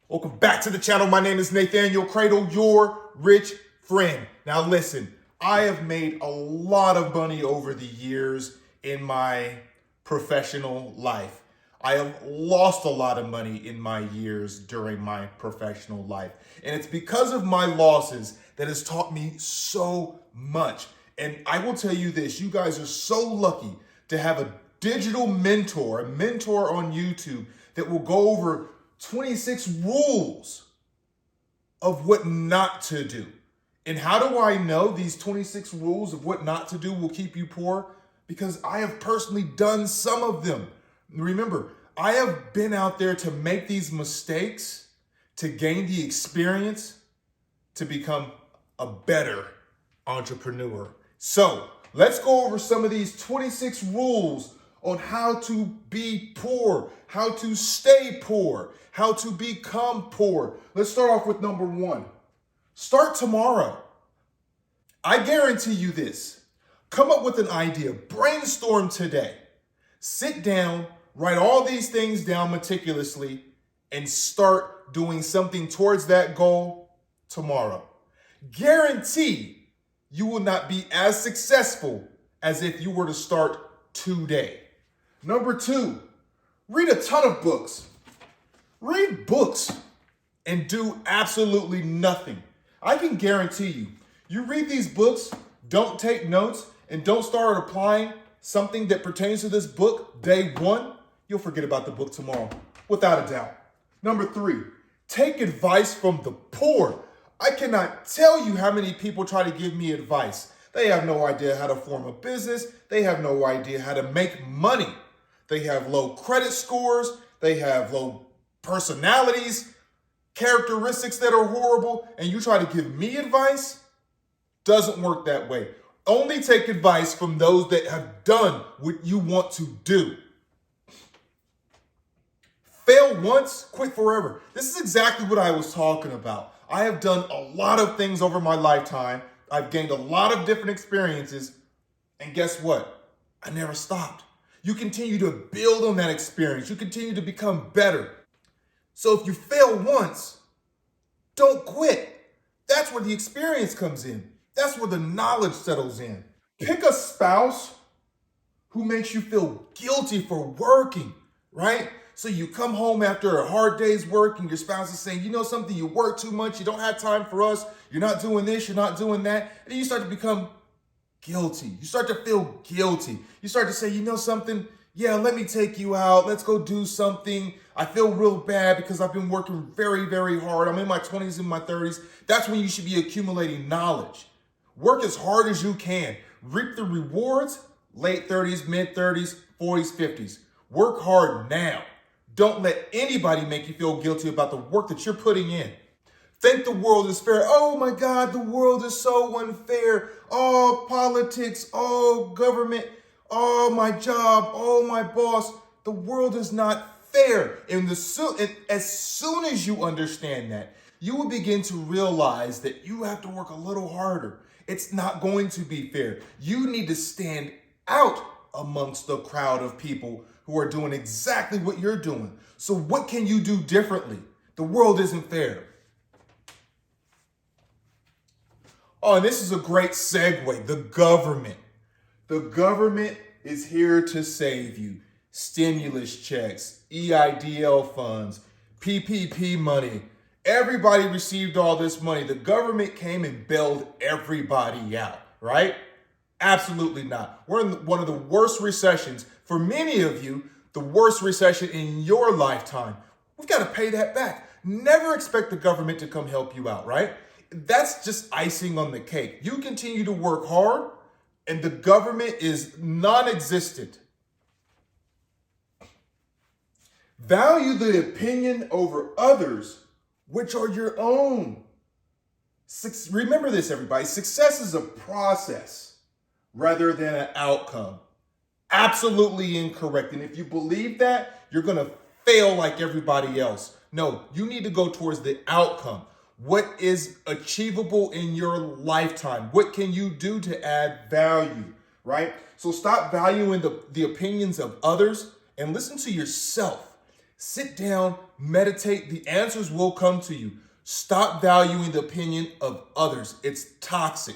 Welcome back to the channel. My name is Nathaniel Cradle, your rich friend. Now listen, I have made a lot of money over the years in my professional life. I have lost a lot of money in my years during my professional life. And it's because of my losses that has taught me so much. And I will tell you this, you guys are so lucky to have a digital mentor, a mentor on YouTube that will go over 26 rules of what not to do. And how do I know these 26 rules of what not to do will keep you poor? Because I have personally done some of them. Remember, I have been out there to make these mistakes, to gain the experience, to become a better entrepreneur. So let's go over some of these 26 rules on how to be poor, how to stay poor, how to become poor. Let's start off with number one. Start tomorrow. I guarantee you this. Come up with an idea. Brainstorm today. Sit down, write all these things down meticulously, and start doing something towards that goal tomorrow. Guarantee you will not be as successful as if you were to start today. Number two, read a ton of books. Read books and do absolutely nothing. I can guarantee you, you read these books, don't take notes, and don't start applying something that pertains to this book day one, you'll forget about the book tomorrow, without a doubt. Number three, take advice from the poor. I cannot tell you how many people try to give me advice. They have no idea how to form a business. They have no idea how to make money. They have low credit scores. They have low personalities, characteristics that are horrible, and you try to give me advice? Doesn't work that way. Only take advice from those that have done what you want to do. Fail once, quit forever. This is exactly what I was talking about. I have done a lot of things over my lifetime. I've gained a lot of different experiences. And guess what? I never stopped. You continue to build on that experience. You continue to become better. So if you fail once, don't quit. That's where the experience comes in. That's where the knowledge settles in. Pick a spouse who makes you feel guilty for working, right? So you come home after a hard day's work and your spouse is saying, you know something, you work too much, you don't have time for us, you're not doing this, you're not doing that. And then you start to become guilty. You start to feel guilty. You start to say, you know something, yeah, let me take you out. Let's go do something. I feel real bad because I've been working very, very hard. I'm in my 20s and my 30s. That's when you should be accumulating knowledge. Work as hard as you can. Reap the rewards, late 30s, mid 30s, 40s, 50s. Work hard now. Don't let anybody make you feel guilty about the work that you're putting in. Think the world is fair. Oh my God, the world is so unfair. Oh, politics. Oh, government. Oh, my job. Oh, my boss. The world is not fair. And as soon as you understand that, you will begin to realize that you have to work a little harder. It's not going to be fair. You need to stand out amongst the crowd of people who are doing exactly what you're doing. So what can you do differently? The world isn't fair. Oh, and this is a great segue. The government. The government is here to save you. Stimulus checks, EIDL funds, PPP money. Everybody received all this money. The government came and bailed everybody out, right? Absolutely not. We're in one of the worst recessions. For many of you, the worst recession in your lifetime. We've got to pay that back. Never expect the government to come help you out, right? That's just icing on the cake. You continue to work hard and the government is non-existent. Value the opinion over others, which are your own. Remember this, everybody. Success is a process rather than an outcome. Absolutely incorrect. And if you believe that, you're going to fail like everybody else. No, you need to go towards the outcome. What is achievable in your lifetime? What can you do to add value, right? So stop valuing the opinions of others and listen to yourself. Sit down, meditate. The answers will come to you. Stop valuing the opinion of others. It's toxic.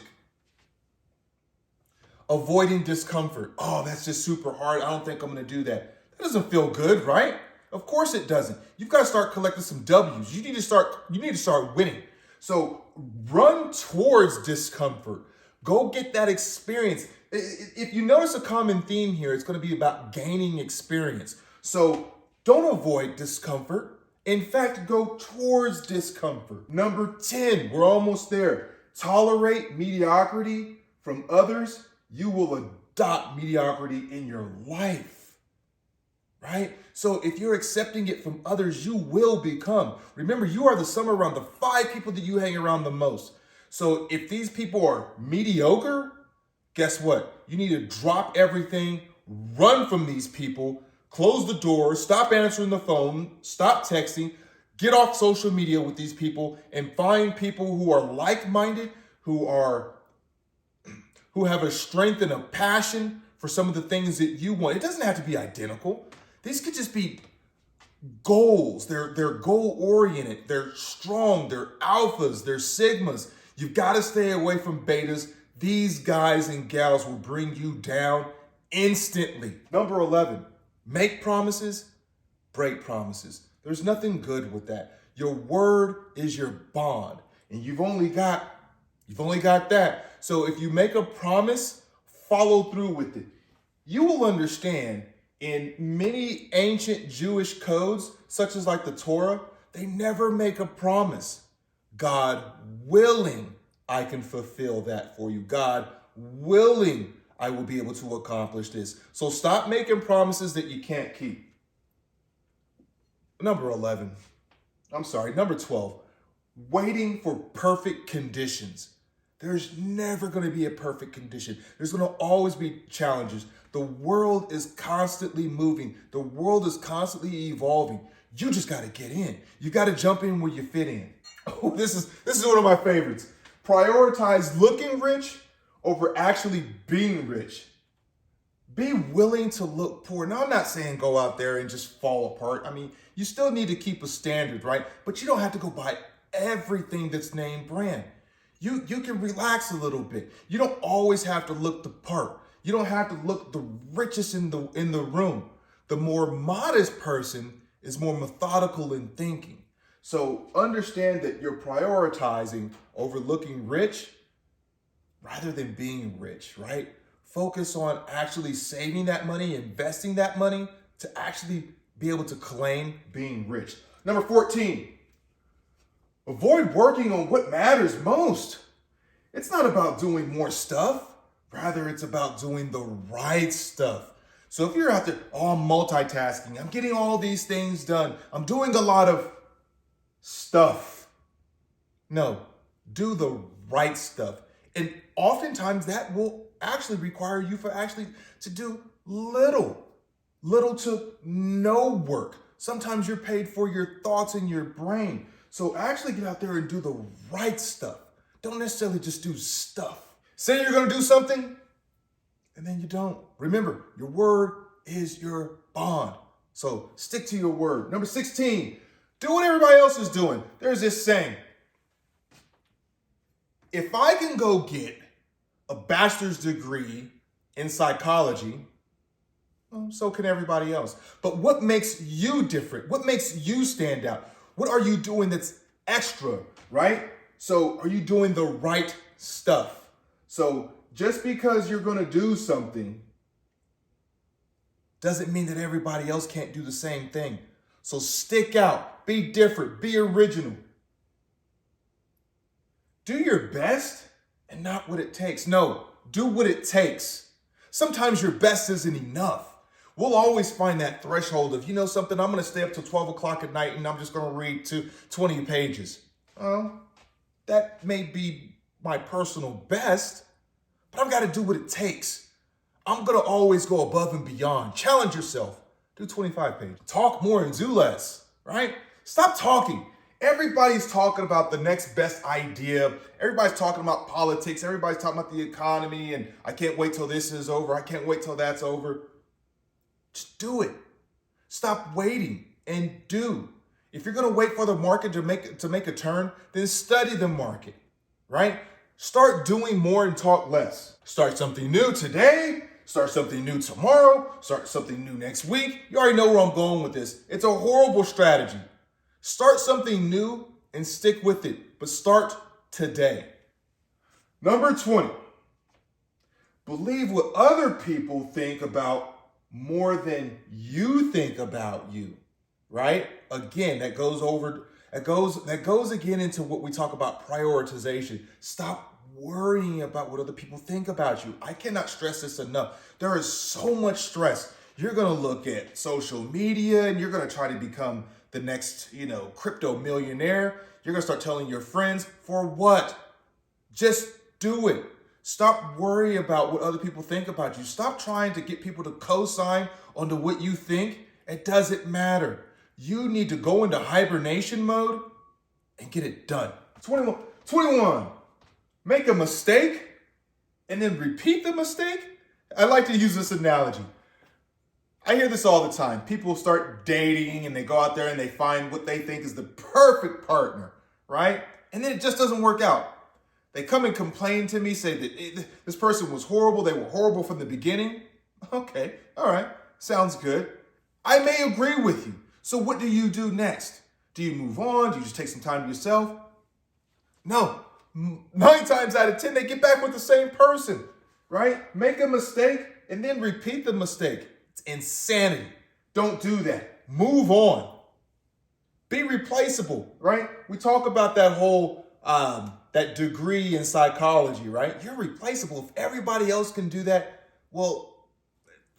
Avoiding discomfort. Oh, that's just super hard. I don't think I'm going to do that. That doesn't feel good, right? Of course it doesn't. You've got to start collecting some W's. You need to start winning. So run towards discomfort. Go get that experience. If you notice a common theme here, it's going to be about gaining experience. So don't avoid discomfort. In fact, go towards discomfort. Number 10, we're almost there. Tolerate mediocrity from others. You will adopt mediocrity in your life, right? So if you're accepting it from others, you will become. Remember, you are the sum around the 5 people that you hang around the most. So if these people are mediocre, guess what? You need to drop everything, run from these people, close the door, stop answering the phone, stop texting, get off social media with these people, and find people who are like-minded, who have a strength and a passion for some of the things that you want. It doesn't have to be identical. These could just be goals. They're goal-oriented. They're strong. They're alphas. They're sigmas. You've got to stay away from betas. These guys and gals will bring you down instantly. Number 11, make promises, break promises. There's nothing good with that. Your word is your bond, and you've only got that. So if you make a promise, follow through with it. You will understand in many ancient Jewish codes, such as like the Torah, they never make a promise. God willing, I can fulfill that for you. God willing, I will be able to accomplish this. So stop making promises that you can't keep. Number 12, waiting for perfect conditions. There's never going to be a perfect condition. There's going to always be challenges. The world is constantly moving. The world is constantly evolving. You just got to get in. You got to jump in where you fit in. Oh, this is one of my favorites. Prioritize looking rich over actually being rich. Be willing to look poor. Now, I'm not saying go out there and just fall apart. I mean, you still need to keep a standard, right? But you don't have to go buy everything that's name brand. You can relax a little bit. You don't always have to look the part. You don't have to look the richest in the room. The more modest person is more methodical in thinking. So understand that you're prioritizing over looking rich rather than being rich, right? Focus on actually saving that money, investing that money to actually be able to claim being rich. Number 14, avoid working on what matters most. It's not about doing more stuff. Rather, it's about doing the right stuff. So if you're out there, I'm multitasking, I'm getting all these things done, I'm doing a lot of stuff. No, do the right stuff. And oftentimes that will actually require you to do little to no work. Sometimes you're paid for your thoughts in your brain. So actually get out there and do the right stuff. Don't necessarily just do stuff. Say you're going to do something, and then you don't. Remember, your word is your bond. So stick to your word. Number 16, do what everybody else is doing. There's this saying, if I can go get a bachelor's degree in psychology, well, so can everybody else. But what makes you different? What makes you stand out? What are you doing that's extra, right? So are you doing the right stuff? So just because you're going to do something doesn't mean that everybody else can't do the same thing. So stick out, be different, be original. Do your best and not what it takes. No, do what it takes. Sometimes your best isn't enough. We'll always find that threshold of, you know something, I'm going to stay up till 12 o'clock at night and I'm just going to read 20 pages. That may be my personal best, but I've got to do what it takes. I'm going to always go above and beyond. Challenge yourself. Do 25 pages. Talk more and do less, right? Stop talking. Everybody's talking about the next best idea. Everybody's talking about politics. Everybody's talking about the economy and I can't wait till this is over. I can't wait till that's over. Just do it. Stop waiting. and do. If you're going to wait for the market to make a turn, then study the market, right? Start doing more and talk less. Start something new today, start something new tomorrow, start something new next week. You already know where I'm going with this. It's a horrible strategy. Start something new and stick with it, but start today. Number 20, believe what other people think about more than you think about you, right? Again, that goes again into what we talk about prioritization. Stop worrying about what other people think about you. I cannot stress this enough. There is so much stress. You're going to look at social media and you're going to try to become the next, crypto millionaire. You're going to start telling your friends for what? Just do it. Stop worrying about what other people think about you. Stop trying to get people to co-sign onto what you think. It doesn't matter. You need to go into hibernation mode and get it done. 21. Make a mistake and then repeat the mistake. I like to use this analogy. I hear this all the time. People start dating and they go out there and they find what they think is the perfect partner, right? And then it just doesn't work out. They come and complain to me, say that this person was horrible. They were horrible from the beginning. Okay, all right, sounds good. I may agree with you. So what do you do next? Do you move on? Do you just take some time to yourself? No. 9 times out of 10, they get back with the same person, right? Make a mistake and then repeat the mistake. It's insanity. Don't do that. Move on. Be replaceable, right? We talk about that whole, that degree in psychology, right? You're replaceable. If everybody else can do that, well,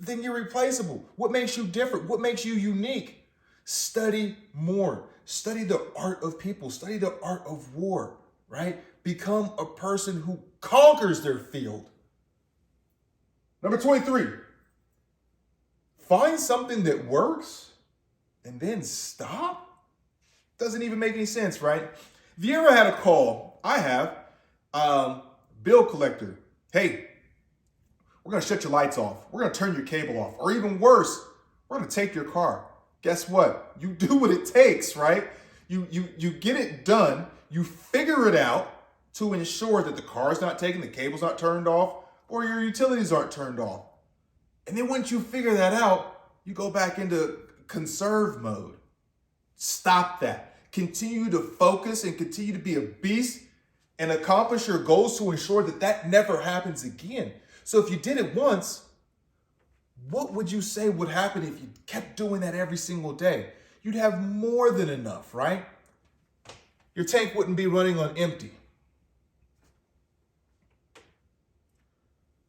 then you're replaceable. What makes you different? What makes you unique? Study more. Study the art of people. Study the art of war, right? Become a person who conquers their field. Number 23, find something that works and then stop. Doesn't even make any sense, right? Have you ever had a call? I have. Bill collector. Hey, we're going to shut your lights off. We're going to turn your cable off. Or even worse, we're going to take your car. Guess what? You do what it takes, right? You get it done. You figure it out to ensure that the car's not taken, the cable's not turned off, or your utilities aren't turned off. And then once you figure that out, you go back into conserve mode. Stop that. Continue to focus and continue to be a beast and accomplish your goals to ensure that that never happens again. So if you did it once, what would you say would happen if you kept doing that every single day? You'd have more than enough, right? Your tank wouldn't be running on empty.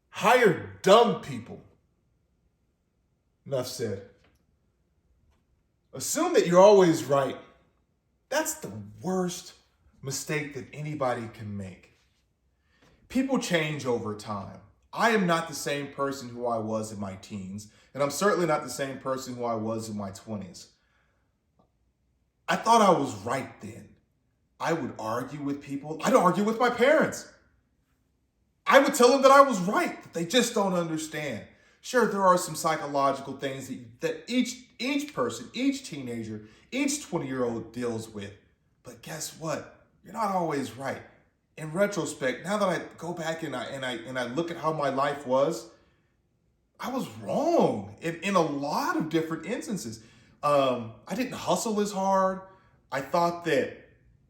Hire dumb people. Enough said. Assume that you're always right. That's the worst mistake that anybody can make. People change over time. I am not the same person who I was in my teens, and I'm certainly not the same person who I was in my 20s. I thought I was right then. I would argue with people. I'd argue with my parents. I would tell them that I was right, that they just don't understand. Sure, there are some psychological things that each person, each teenager, each 20-year-old deals with. But guess what? You're not always right. In retrospect, now that I go back and I look at how my life was, I was wrong in a lot of different instances. I didn't hustle as hard. I thought that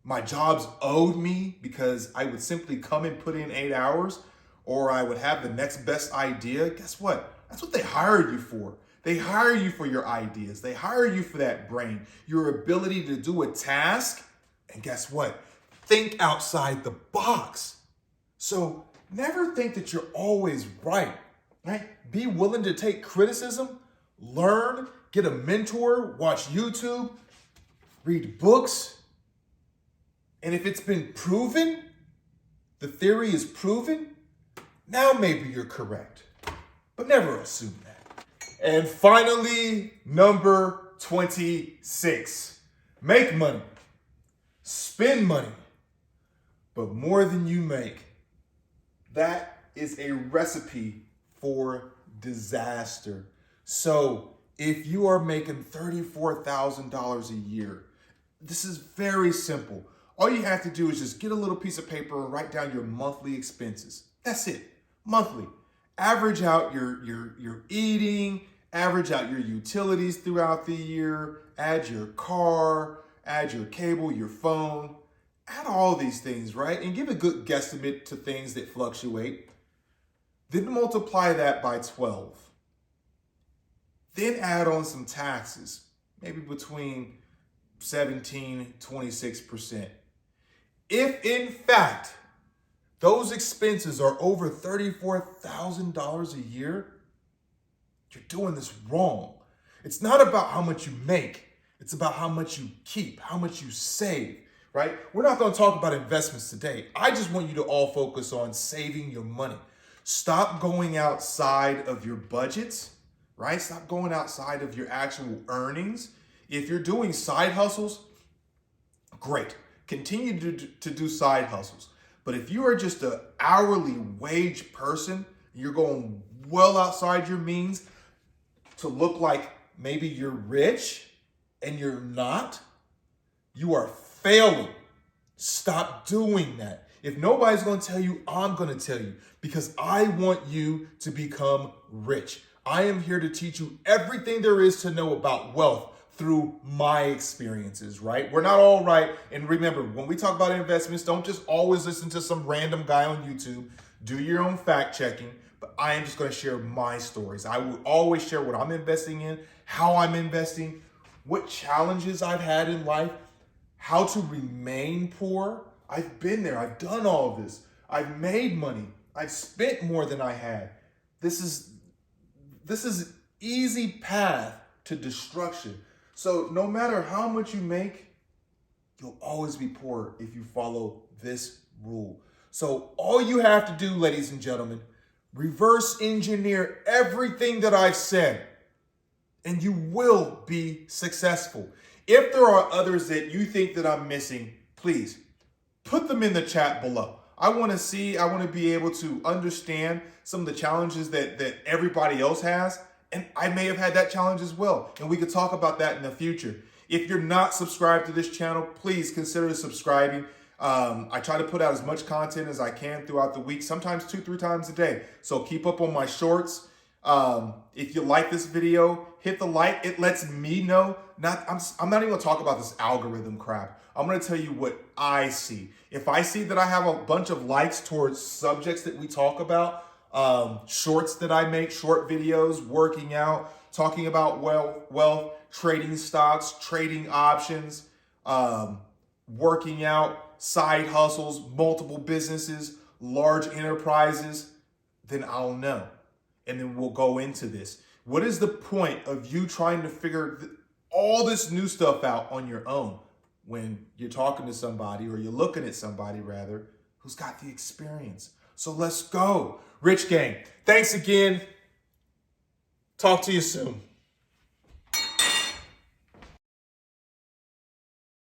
my jobs owed me because I would simply come and put in 8 hours, or I would have the next best idea. Guess what? That's what they hired you for. They hire you for your ideas. They hire you for that brain, your ability to do a task. And guess what? Think outside the box. So never think that you're always right? Be willing to take criticism, learn, get a mentor, watch YouTube, read books. And if it's been proven, the theory is proven, now maybe you're correct. But never assume that. And finally, number 26. Make money. Spend money. But more than you make. That is a recipe for disaster. So if you are making $34,000 a year, this is very simple. All you have to do is just get a little piece of paper and write down your monthly expenses. That's it, monthly. Average out your eating, average out your utilities throughout the year, add your car, add your cable, your phone, add all these things, right? And give a good guesstimate to things that fluctuate. Then multiply that by 12. Then add on some taxes, maybe between 17-26%. If in fact those expenses are over $34,000 a year, you're doing this wrong. It's not about how much you make. It's about how much you keep, how much you save, right? We're not going to talk about investments today. I just want you to all focus on saving your money. Stop going outside of your budgets, right? Stop going outside of your actual earnings. If you're doing side hustles, great. Continue to do side hustles. But if you are just an hourly wage person, you're going well outside your means to look like maybe you're rich and you're not, you are failing. Stop doing that. If nobody's going to tell you, I'm going to tell you, because I want you to become rich. I am here to teach you everything there is to know about wealth through my experiences, right? We're not all right. And remember, when we talk about investments, don't just always listen to some random guy on YouTube. Do your own fact checking. But I am just going to share my stories. I will always share what I'm investing in, how I'm investing, what challenges I've had in life, how to remain poor. I've been there. I've done all of this. I've made money. I've spent more than I had. This is easy path to destruction. So no matter how much you make, you'll always be poor if you follow this rule. So all you have to do, ladies and gentlemen, reverse engineer everything that I've said, and you will be successful. If there are others that you think that I'm missing, please put them in the chat below. I want to be able to understand some of the challenges that everybody else has. And I may have had that challenge as well. And we could talk about that in the future. If you're not subscribed to this channel, please consider subscribing. I try to put out as much content as I can throughout the week, sometimes 2-3 times a day. So keep up on my shorts. If you like this video, hit the like. It lets me know. I'm not even gonna talk about this algorithm crap. I'm gonna tell you what I see. If I see that I have a bunch of likes towards subjects that we talk about, shorts that I make, short videos, working out, talking about wealth, trading stocks, trading options, working out, side hustles, multiple businesses, large enterprises, then I'll know. And then we'll go into this. What is the point of you trying to figure all this new stuff out on your own when you're talking to somebody, or you're looking at somebody rather, who's got the experience? So let's go. Rich Gang, thanks again. Talk to you soon.